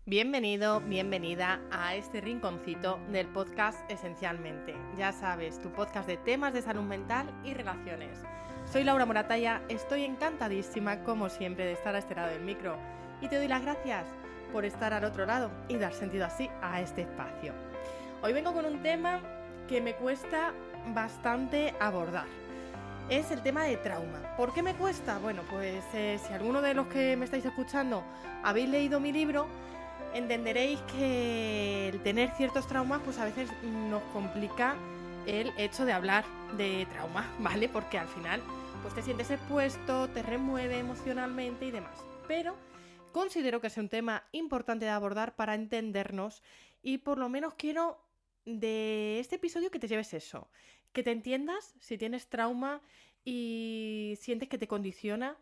Bienvenido, bienvenida a este rinconcito del podcast Esencialmente. Ya sabes, tu podcast de temas de salud mental y relaciones. Soy Laura Moratalla, estoy encantadísima, como siempre, de estar a este lado del micro y te doy las gracias por estar al otro lado y dar sentido así a este espacio. Hoy vengo con un tema que me cuesta bastante abordar. Es el tema de trauma. ¿Por qué me cuesta? Bueno, pues si alguno de los que me estáis escuchando habéis leído mi libro, entenderéis que el tener ciertos traumas pues a veces nos complica el hecho de hablar de trauma, ¿vale? Porque al final pues te sientes expuesto, te remueve emocionalmente y demás. Pero considero que es un tema importante de abordar para entendernos y por lo menos quiero de este episodio que te lleves eso, que te entiendas si tienes trauma y sientes que te condiciona,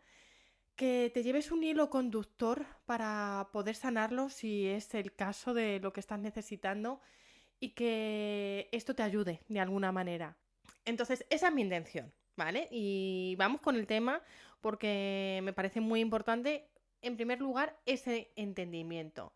que te lleves un hilo conductor para poder sanarlo si es el caso de lo que estás necesitando y que esto te ayude de alguna manera. Entonces, esa es mi intención, ¿vale? Y vamos con el tema porque me parece muy importante, en primer lugar, ese entendimiento.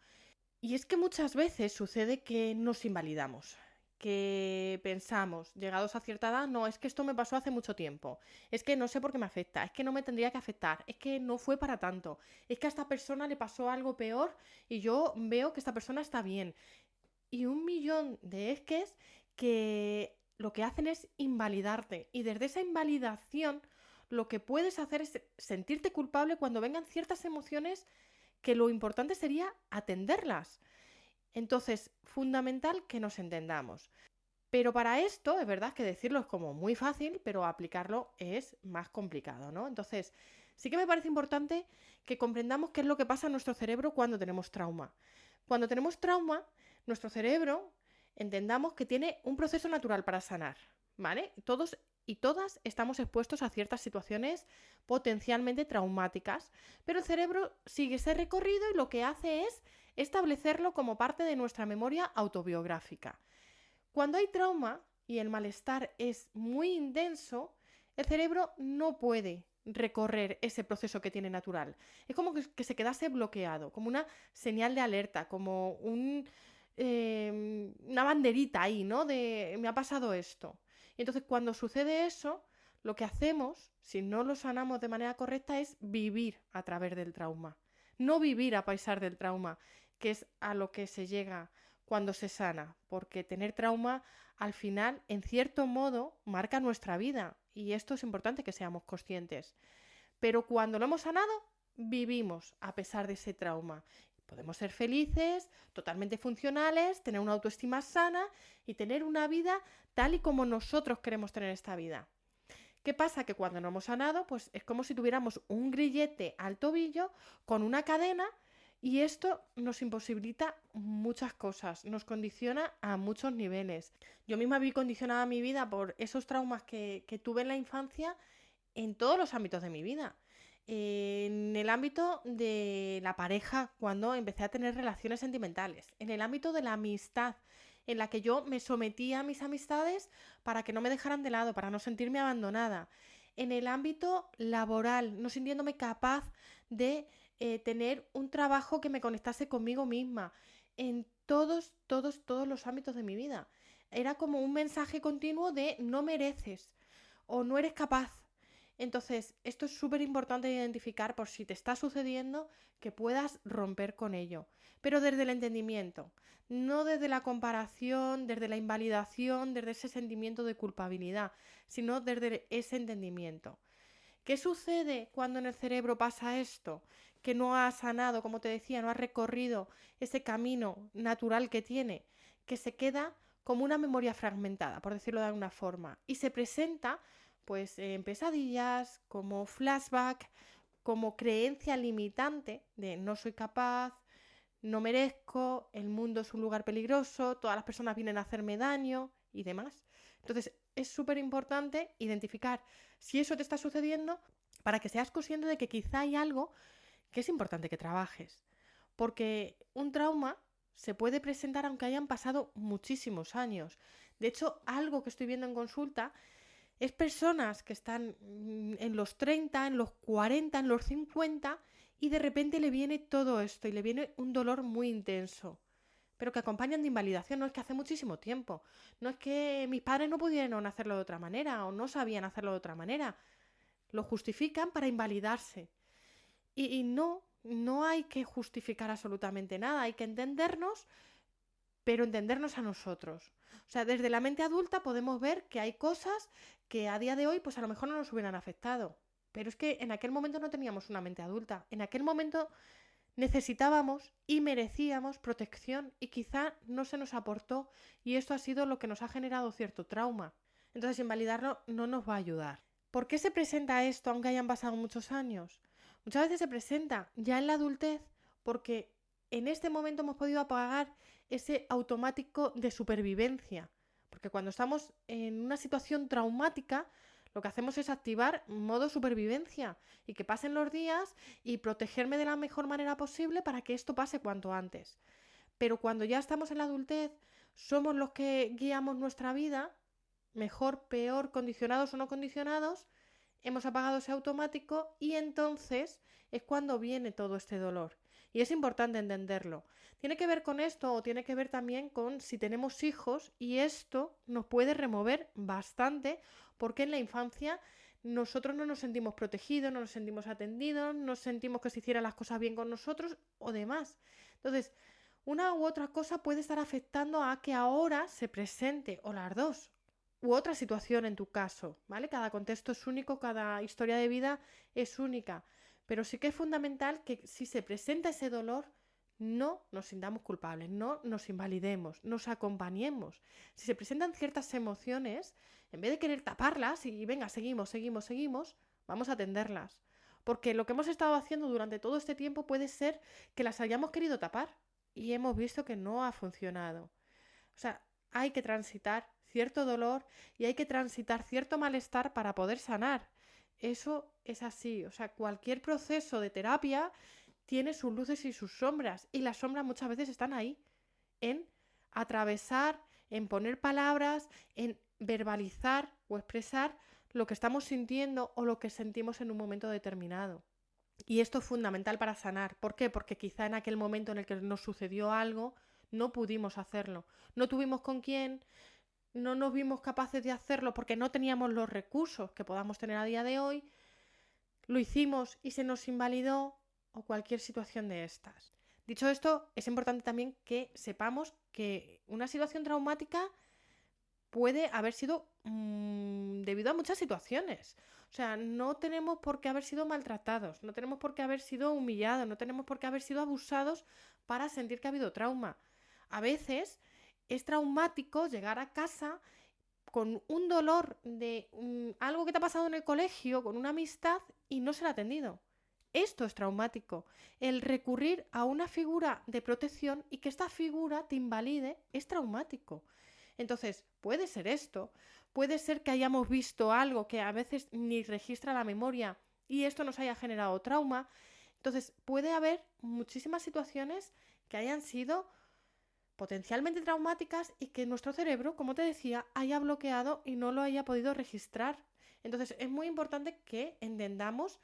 Y es que muchas veces sucede que nos invalidamos, que pensamos, llegados a cierta edad, no, es que esto me pasó hace mucho tiempo, es que no sé por qué me afecta, es que no me tendría que afectar, es que no fue para tanto, es que a esta persona le pasó algo peor y yo veo que esta persona está bien. Y un millón de esques que lo que hacen es invalidarte. Y desde esa invalidación lo que puedes hacer es sentirte culpable cuando vengan ciertas emociones que lo importante sería atenderlas. Entonces, fundamental que nos entendamos. Pero para esto, es verdad que decirlo es como muy fácil, pero aplicarlo es más complicado, ¿no? Entonces, sí que me parece importante que comprendamos qué es lo que pasa en nuestro cerebro cuando tenemos trauma. Cuando tenemos trauma, nuestro cerebro entendamos que tiene un proceso natural para sanar, ¿vale? Todos y todas estamos expuestos a ciertas situaciones potencialmente traumáticas, pero el cerebro sigue ese recorrido y lo que hace es establecerlo como parte de nuestra memoria autobiográfica. Cuando hay trauma y el malestar es muy intenso, el cerebro no puede recorrer ese proceso que tiene natural. Es como que se quedase bloqueado, como una señal de alerta, como una banderita ahí, ¿no? De me ha pasado esto. Y entonces cuando sucede eso, lo que hacemos, si no lo sanamos de manera correcta, es vivir a través del trauma. No vivir a pesar del trauma, que es a lo que se llega cuando se sana, porque tener trauma al final, en cierto modo, marca nuestra vida y esto es importante que seamos conscientes. Pero cuando lo hemos sanado, vivimos a pesar de ese trauma. Podemos ser felices, totalmente funcionales, tener una autoestima sana y tener una vida tal y como nosotros queremos tener esta vida. ¿Qué pasa? Que cuando no hemos sanado, pues es como si tuviéramos un grillete al tobillo con una cadena y esto nos imposibilita muchas cosas, nos condiciona a muchos niveles. Yo misma vi condicionada mi vida por esos traumas que tuve en la infancia en todos los ámbitos de mi vida. En el ámbito de la pareja, cuando empecé a tener relaciones sentimentales. En el ámbito de la amistad, en la que yo me sometía a mis amistades para que no me dejaran de lado, para no sentirme abandonada. En el ámbito laboral, no sintiéndome capaz de tener un trabajo que me conectase conmigo misma. En todos los ámbitos de mi vida. Era como un mensaje continuo de no mereces o no eres capaz. Entonces, esto es súper importante identificar por si te está sucediendo que puedas romper con ello, pero desde el entendimiento, no desde la comparación, desde la invalidación, desde ese sentimiento de culpabilidad, sino desde ese entendimiento. ¿Qué sucede cuando en el cerebro pasa esto? Que no ha sanado, como te decía, no ha recorrido ese camino natural que tiene, que se queda como una memoria fragmentada, por decirlo de alguna forma, y se presenta pues en pesadillas, como flashback, como creencia limitante de no soy capaz, no merezco, el mundo es un lugar peligroso, todas las personas vienen a hacerme daño y demás. Entonces, es súper importante identificar si eso te está sucediendo para que seas consciente de que quizá hay algo que es importante que trabajes. Porque un trauma se puede presentar aunque hayan pasado muchísimos años. De hecho, algo que estoy viendo en consulta es personas que están en los 30, en los 40, en los 50 y de repente le viene todo esto y le viene un dolor muy intenso, pero que acompañan de invalidación. No es que hace muchísimo tiempo, no es que mis padres no pudieron hacerlo de otra manera o no sabían hacerlo de otra manera, lo justifican para invalidarse. Y no hay que justificar absolutamente nada, hay que entendernos, pero entendernos a nosotros. O sea, desde la mente adulta podemos ver que hay cosas que a día de hoy pues a lo mejor no nos hubieran afectado. Pero es que en aquel momento no teníamos una mente adulta. En aquel momento necesitábamos y merecíamos protección y quizá no se nos aportó y esto ha sido lo que nos ha generado cierto trauma. Entonces invalidarlo no nos va a ayudar. ¿Por qué se presenta esto aunque hayan pasado muchos años? Muchas veces se presenta ya en la adultez porque en este momento hemos podido apagar ese automático de supervivencia. Porque cuando estamos en una situación traumática, lo que hacemos es activar modo supervivencia y que pasen los días y protegerme de la mejor manera posible para que esto pase cuanto antes. Pero cuando ya estamos en la adultez, somos los que guiamos nuestra vida, mejor, peor, condicionados o no condicionados, hemos apagado ese automático y entonces es cuando viene todo este dolor. Y es importante entenderlo. Tiene que ver con esto o tiene que ver también con si tenemos hijos y esto nos puede remover bastante porque en la infancia nosotros no nos sentimos protegidos, no nos sentimos atendidos, no sentimos que se hicieran las cosas bien con nosotros o demás. Entonces, una u otra cosa puede estar afectando a que ahora se presente, o las dos, u otra situación en tu caso, ¿vale? Cada contexto es único, cada historia de vida es única, pero sí que es fundamental que si se presenta ese dolor, no nos sintamos culpables, no nos invalidemos, nos acompañemos. Si se presentan ciertas emociones, en vez de querer taparlas y venga, seguimos, vamos a atenderlas. Porque lo que hemos estado haciendo durante todo este tiempo puede ser que las hayamos querido tapar y hemos visto que no ha funcionado. O sea, hay que transitar cierto dolor y hay que transitar cierto malestar para poder sanar. Eso es así. O sea, cualquier proceso de terapia tiene sus luces y sus sombras. Y las sombras muchas veces están ahí, en atravesar, en poner palabras, en verbalizar o expresar lo que estamos sintiendo o lo que sentimos en un momento determinado. Y esto es fundamental para sanar. ¿Por qué? Porque quizá en aquel momento en el que nos sucedió algo, no pudimos hacerlo. No tuvimos con quién, no nos vimos capaces de hacerlo porque no teníamos los recursos que podamos tener a día de hoy. Lo hicimos y se nos invalidó o cualquier situación de estas. Dicho esto, es importante también que sepamos que una situación traumática puede haber sido debido a muchas situaciones. O sea, no tenemos por qué haber sido maltratados, no tenemos por qué haber sido humillados, no tenemos por qué haber sido abusados para sentir que ha habido trauma. A veces es traumático llegar a casa con un dolor de algo que te ha pasado en el colegio, con una amistad y no ser atendido. Esto es traumático. El recurrir a una figura de protección y que esta figura te invalide es traumático. Entonces, puede ser esto, puede ser que hayamos visto algo que a veces ni registra la memoria y esto nos haya generado trauma. Entonces, puede haber muchísimas situaciones que hayan sido potencialmente traumáticas y que nuestro cerebro, como te decía, haya bloqueado y no lo haya podido registrar. Entonces, es muy importante que entendamos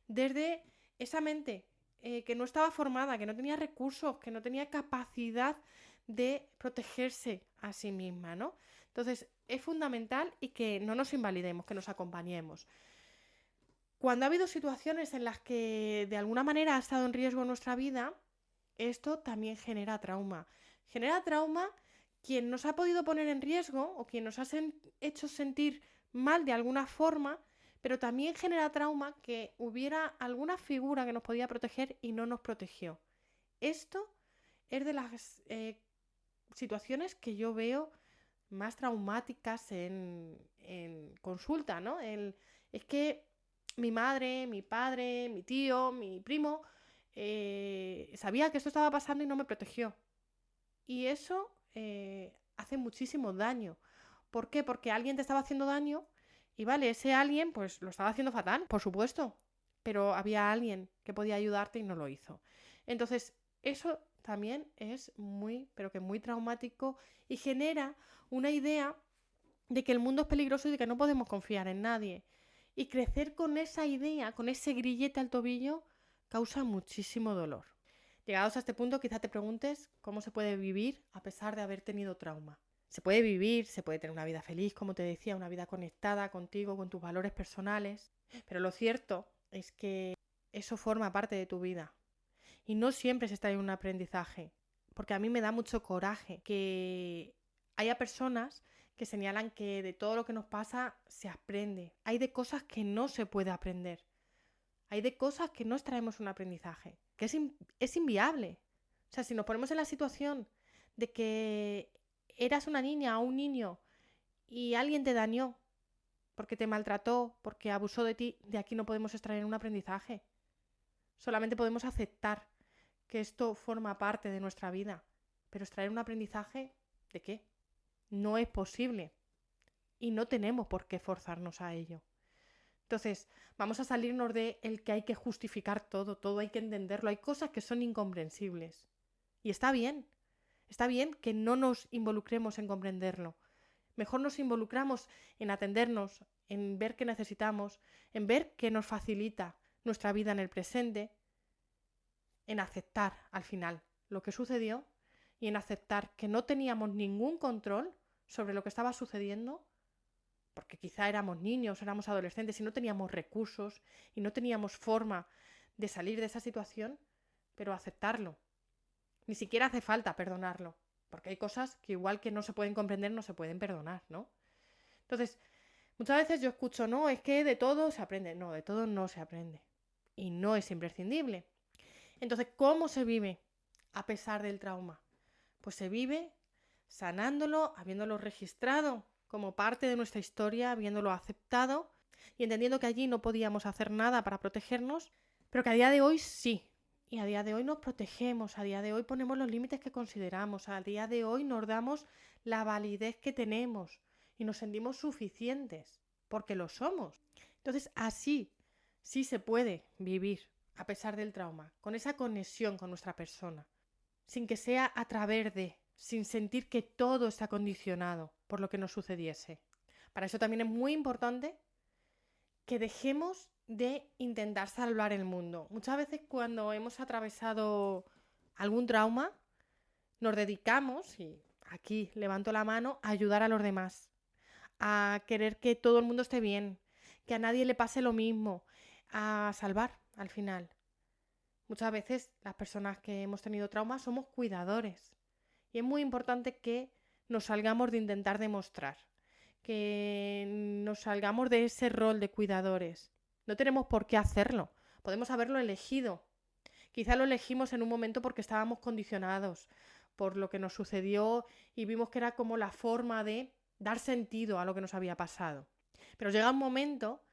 desde esa mente que no estaba formada, que no tenía recursos, que no tenía capacidad de protegerse a sí misma, ¿no? Entonces, es fundamental y que no nos invalidemos, que nos acompañemos. Cuando ha habido situaciones en las que de alguna manera ha estado en riesgo nuestra vida, esto también genera trauma. Genera trauma quien nos ha podido poner en riesgo o quien nos ha hecho sentir mal de alguna forma, pero también genera trauma que hubiera alguna figura que nos podía proteger y no nos protegió. Esto es de las situaciones que yo veo más traumáticas en consulta, ¿no? Es que mi madre, mi padre, mi tío, mi primo sabía que esto estaba pasando y no me protegió. Y eso hace muchísimo daño. ¿Por qué? Porque alguien te estaba haciendo daño y vale, ese alguien pues lo estaba haciendo fatal, por supuesto, pero había alguien que podía ayudarte y no lo hizo. Entonces, eso también es muy, pero que muy traumático y genera una idea de que el mundo es peligroso y de que no podemos confiar en nadie. Y crecer con esa idea, con ese grillete al tobillo, causa muchísimo dolor. Llegados a este punto, quizá te preguntes cómo se puede vivir a pesar de haber tenido trauma. Se puede vivir, se puede tener una vida feliz, como te decía, una vida conectada contigo, con tus valores personales, pero lo cierto es que eso forma parte de tu vida y no siempre se está en un aprendizaje, porque a mí me da mucho coraje que haya personas que señalan que de todo lo que nos pasa se aprende. Hay de cosas que no se puede aprender. Hay de cosas que no extraemos un aprendizaje, que es inviable. O sea, si nos ponemos en la situación de que eras una niña o un niño y alguien te dañó porque te maltrató, porque abusó de ti, de aquí no podemos extraer un aprendizaje. Solamente podemos aceptar que esto forma parte de nuestra vida. Pero extraer un aprendizaje, ¿de qué? No es posible. Y no tenemos por qué forzarnos a ello. Entonces, vamos a salirnos de el que hay que justificar todo hay que entenderlo. Hay cosas que son incomprensibles. Y está bien que no nos involucremos en comprenderlo. Mejor nos involucramos en atendernos, en ver qué necesitamos, en ver qué nos facilita nuestra vida en el presente, en aceptar al final lo que sucedió y en aceptar que no teníamos ningún control sobre lo que estaba sucediendo, porque quizá éramos niños, éramos adolescentes y no teníamos recursos y no teníamos forma de salir de esa situación, pero aceptarlo. Ni siquiera hace falta perdonarlo, porque hay cosas que igual que no se pueden comprender, no se pueden perdonar, ¿no? Entonces, muchas veces yo escucho, no, es que de todo se aprende. No, de todo no se aprende. Y no es imprescindible. Entonces, ¿cómo se vive a pesar del trauma? Pues se vive sanándolo, habiéndolo registrado como parte de nuestra historia, habiéndolo aceptado y entendiendo que allí no podíamos hacer nada para protegernos, pero que a día de hoy sí. Y a día de hoy nos protegemos, a día de hoy ponemos los límites que consideramos, a día de hoy nos damos la validez que tenemos y nos sentimos suficientes, porque lo somos. Entonces, así sí se puede vivir a pesar del trauma, con esa conexión con nuestra persona, sin que sea a través de, sin sentir que todo está condicionado por lo que nos sucediese. Para eso también es muy importante que dejemos de intentar salvar el mundo. Muchas veces cuando hemos atravesado algún trauma, nos dedicamos, y aquí levanto la mano, a ayudar a los demás, a querer que todo el mundo esté bien, que a nadie le pase lo mismo, a salvar al final. Muchas veces las personas que hemos tenido trauma somos cuidadores y es muy importante que nos salgamos de intentar demostrar, que nos salgamos de ese rol de cuidadores. No tenemos por qué hacerlo, podemos haberlo elegido. Quizá lo elegimos en un momento porque estábamos condicionados por lo que nos sucedió y vimos que era como la forma de dar sentido a lo que nos había pasado. Pero llega un momento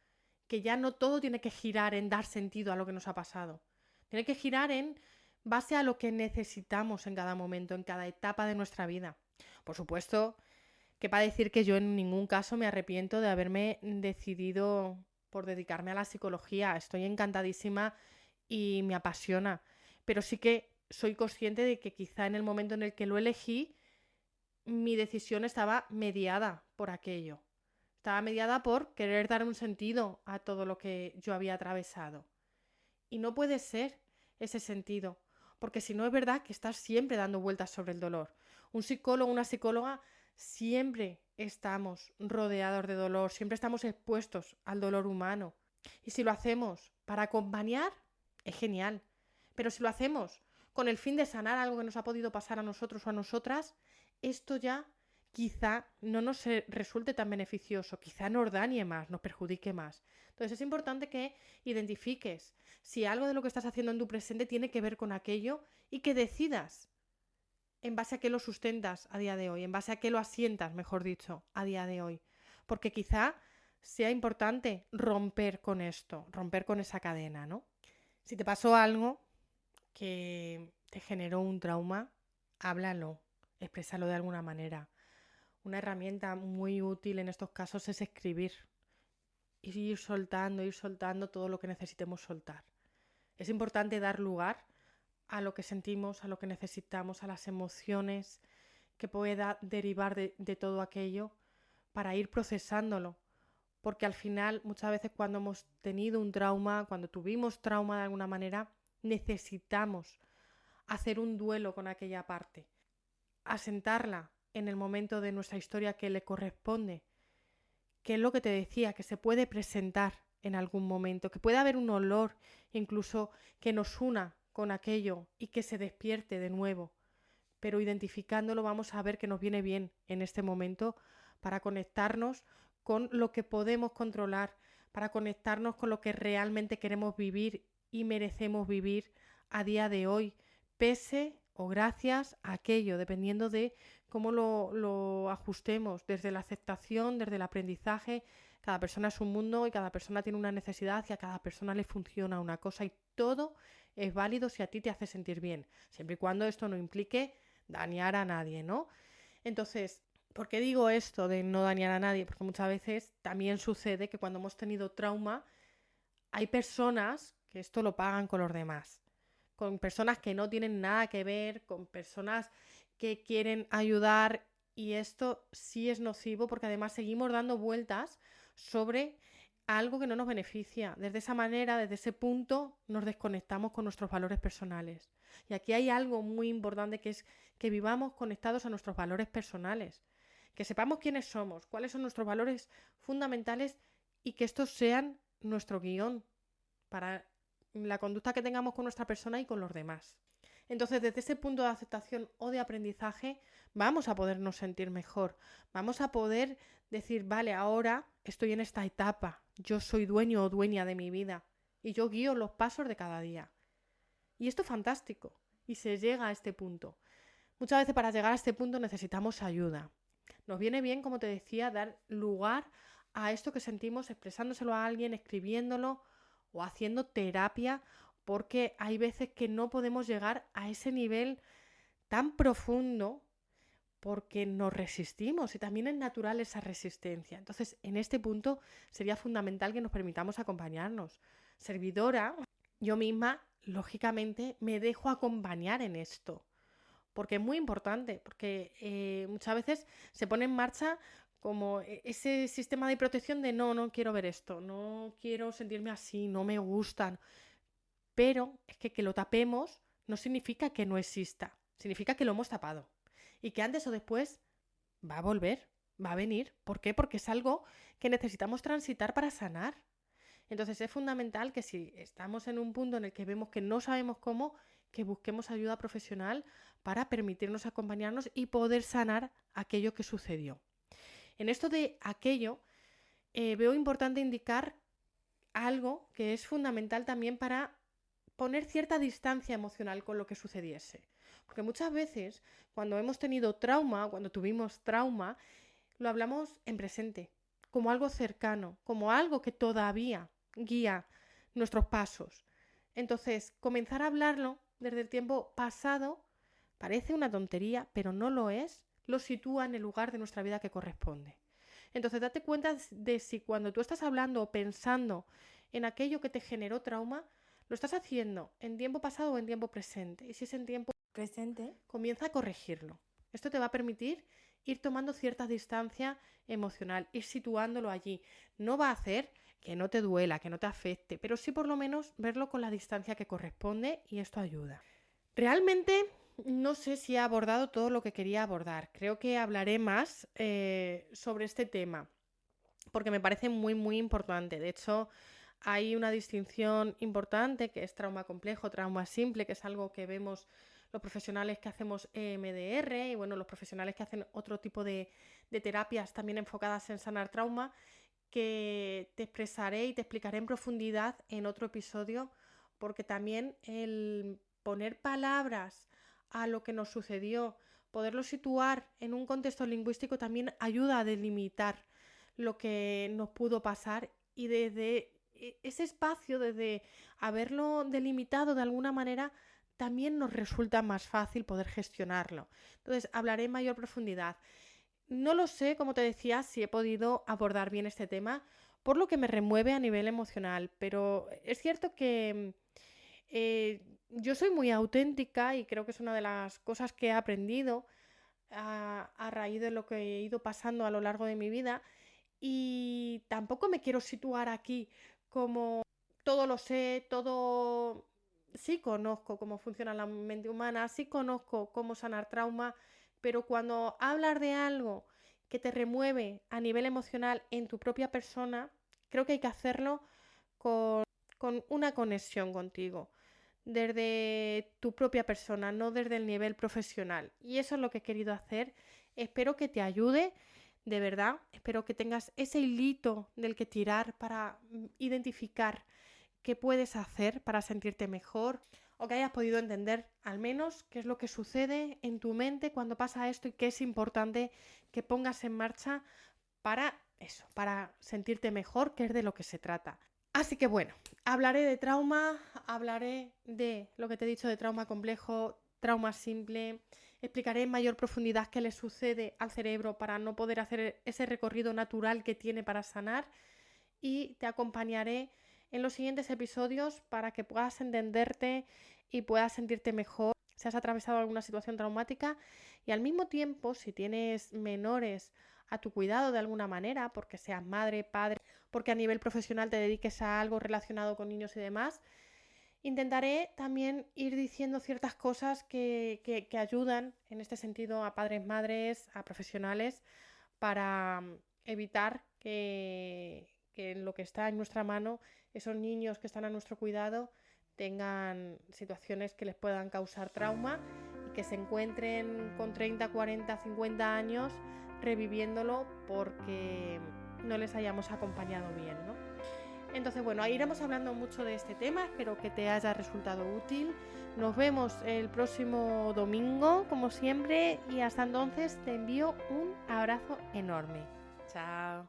que ya no todo tiene que girar en dar sentido a lo que nos ha pasado. Tiene que girar en base a lo que necesitamos en cada momento, en cada etapa de nuestra vida. Por supuesto, que para decir que yo en ningún caso me arrepiento de haberme decidido por dedicarme a la psicología. Estoy encantadísima y me apasiona. Pero sí que soy consciente de que quizá en el momento en el que lo elegí, mi decisión estaba mediada por aquello. Estaba mediada por querer dar un sentido a todo lo que yo había atravesado. Y no puede ser ese sentido, porque si no es verdad que estás siempre dando vueltas sobre el dolor. Un psicólogo, una psicóloga, siempre estamos rodeados de dolor, siempre estamos expuestos al dolor humano. Y si lo hacemos para acompañar, es genial. Pero si lo hacemos con el fin de sanar algo que nos ha podido pasar a nosotros o a nosotras, esto ya quizá no nos resulte tan beneficioso, quizá nos dañe más, nos perjudique más. Entonces es importante que identifiques si algo de lo que estás haciendo en tu presente tiene que ver con aquello y que decidas en base a qué lo sustentas a día de hoy, en base a qué lo asientas, mejor dicho, a día de hoy. Porque quizá sea importante romper con esto, romper con esa cadena, ¿no? Si te pasó algo que te generó un trauma, háblalo, exprésalo de alguna manera. Una herramienta muy útil en estos casos es escribir. Ir soltando todo lo que necesitemos soltar. Es importante dar lugar a lo que sentimos, a lo que necesitamos, a las emociones que pueda derivar de todo aquello para ir procesándolo. Porque al final, muchas veces cuando hemos tenido un trauma, cuando tuvimos trauma de alguna manera, necesitamos hacer un duelo con aquella parte, asentarla en el momento de nuestra historia que le corresponde, que es lo que te decía, que se puede presentar en algún momento, que puede haber un olor incluso que nos una con aquello y que se despierte de nuevo, pero identificándolo vamos a ver que nos viene bien en este momento para conectarnos con lo que podemos controlar, para conectarnos con lo que realmente queremos vivir y merecemos vivir a día de hoy, pese o gracias a aquello, dependiendo de cómo lo ajustemos, desde la aceptación, desde el aprendizaje. Cada persona es un mundo y cada persona tiene una necesidad y a cada persona le funciona una cosa y todo es válido si a ti te hace sentir bien, siempre y cuando esto no implique dañar a nadie, ¿no? Entonces, ¿por qué digo esto de no dañar a nadie? Porque muchas veces también sucede que cuando hemos tenido trauma, hay personas que esto lo pagan con los demás, con personas que no tienen nada que ver, con personas que quieren ayudar y esto sí es nocivo porque además seguimos dando vueltas sobre algo que no nos beneficia. Desde esa manera, desde ese punto, nos desconectamos con nuestros valores personales. Y aquí hay algo muy importante que es que vivamos conectados a nuestros valores personales, que sepamos quiénes somos, cuáles son nuestros valores fundamentales y que estos sean nuestro guión para la conducta que tengamos con nuestra persona y con los demás. Entonces, desde ese punto de aceptación o de aprendizaje, vamos a podernos sentir mejor. Vamos a poder decir, vale, ahora estoy en esta etapa. Yo soy dueño o dueña de mi vida. Y yo guío los pasos de cada día. Y esto es fantástico. Y se llega a este punto. Muchas veces para llegar a este punto necesitamos ayuda. Nos viene bien, como te decía, dar lugar a esto que sentimos, expresándoselo a alguien, escribiéndolo o haciendo terapia, porque hay veces que no podemos llegar a ese nivel tan profundo porque nos resistimos y también es natural esa resistencia. Entonces, en este punto sería fundamental que nos permitamos acompañarnos. Servidora, yo misma, lógicamente, me dejo acompañar en esto porque es muy importante, porque muchas veces se pone en marcha como ese sistema de protección de no, no quiero ver esto, no quiero sentirme así, no me gustan. Pero es que lo tapemos no significa que no exista, significa que lo hemos tapado y que antes o después va a volver, va a venir. ¿Por qué? Porque es algo que necesitamos transitar para sanar. Entonces es fundamental que si estamos en un punto en el que vemos que no sabemos cómo, que busquemos ayuda profesional para permitirnos acompañarnos y poder sanar aquello que sucedió. En esto de aquello, veo importante indicar algo que es fundamental también para poner cierta distancia emocional con lo que sucediese. Porque muchas veces cuando hemos tenido trauma, cuando tuvimos trauma, lo hablamos en presente, como algo cercano, como algo que todavía guía nuestros pasos. Entonces, comenzar a hablarlo desde el tiempo pasado parece una tontería, pero no lo es, lo sitúa en el lugar de nuestra vida que corresponde. Entonces, date cuenta de si cuando tú estás hablando o pensando en aquello que te generó trauma, lo estás haciendo en tiempo pasado o en tiempo presente. Y si es en tiempo presente, comienza a corregirlo. Esto te va a permitir ir tomando cierta distancia emocional, ir situándolo allí. No va a hacer que no te duela, que no te afecte, pero sí por lo menos verlo con la distancia que corresponde y esto ayuda. Realmente no sé si he abordado todo lo que quería abordar. Creo que hablaré más sobre este tema porque me parece muy, muy importante. De hecho, hay una distinción importante que es trauma complejo, trauma simple, que es algo que vemos los profesionales que hacemos EMDR y bueno, los profesionales que hacen otro tipo de terapias también enfocadas en sanar trauma, que te expresaré y te explicaré en profundidad en otro episodio, porque también el poner palabras a lo que nos sucedió, poderlo situar en un contexto lingüístico también ayuda a delimitar lo que nos pudo pasar y desde ese espacio, desde haberlo delimitado de alguna manera, también nos resulta más fácil poder gestionarlo. Entonces, hablaré en mayor profundidad. No lo sé, como te decía, si he podido abordar bien este tema, por lo que me remueve a nivel emocional, pero es cierto que yo soy muy auténtica y creo que es una de las cosas que he aprendido a raíz de lo que he ido pasando a lo largo de mi vida y tampoco me quiero situar aquí como todo lo sé, todo sí conozco cómo funciona la mente humana, sí conozco cómo sanar trauma, pero cuando hablas de algo que te remueve a nivel emocional en tu propia persona, creo que hay que hacerlo con una conexión contigo, desde tu propia persona, no desde el nivel profesional. Y eso es lo que he querido hacer. Espero que te ayude, de verdad. Espero que tengas ese hilito del que tirar para identificar qué puedes hacer para sentirte mejor o que hayas podido entender al menos qué es lo que sucede en tu mente cuando pasa esto y qué es importante que pongas en marcha para eso, para sentirte mejor, que es de lo que se trata. Así que bueno, hablaré de trauma, hablaré de lo que te he dicho de trauma complejo, trauma simple, explicaré en mayor profundidad qué le sucede al cerebro para no poder hacer ese recorrido natural que tiene para sanar y te acompañaré en los siguientes episodios para que puedas entenderte y puedas sentirte mejor si has atravesado alguna situación traumática y al mismo tiempo si tienes menores a tu cuidado de alguna manera, porque seas madre, padre, porque a nivel profesional te dediques a algo relacionado con niños y demás, intentaré también ir diciendo ciertas cosas que ayudan en este sentido a padres, madres, a profesionales para evitar que en lo que está en nuestra mano esos niños que están a nuestro cuidado tengan situaciones que les puedan causar trauma y que se encuentren con 30, 40, 50 años reviviéndolo porque no les hayamos acompañado bien, ¿no? Entonces, bueno, iremos hablando mucho de este tema, espero que te haya resultado útil. Nos vemos el próximo domingo, como siempre, y hasta entonces te envío un abrazo enorme. Chao.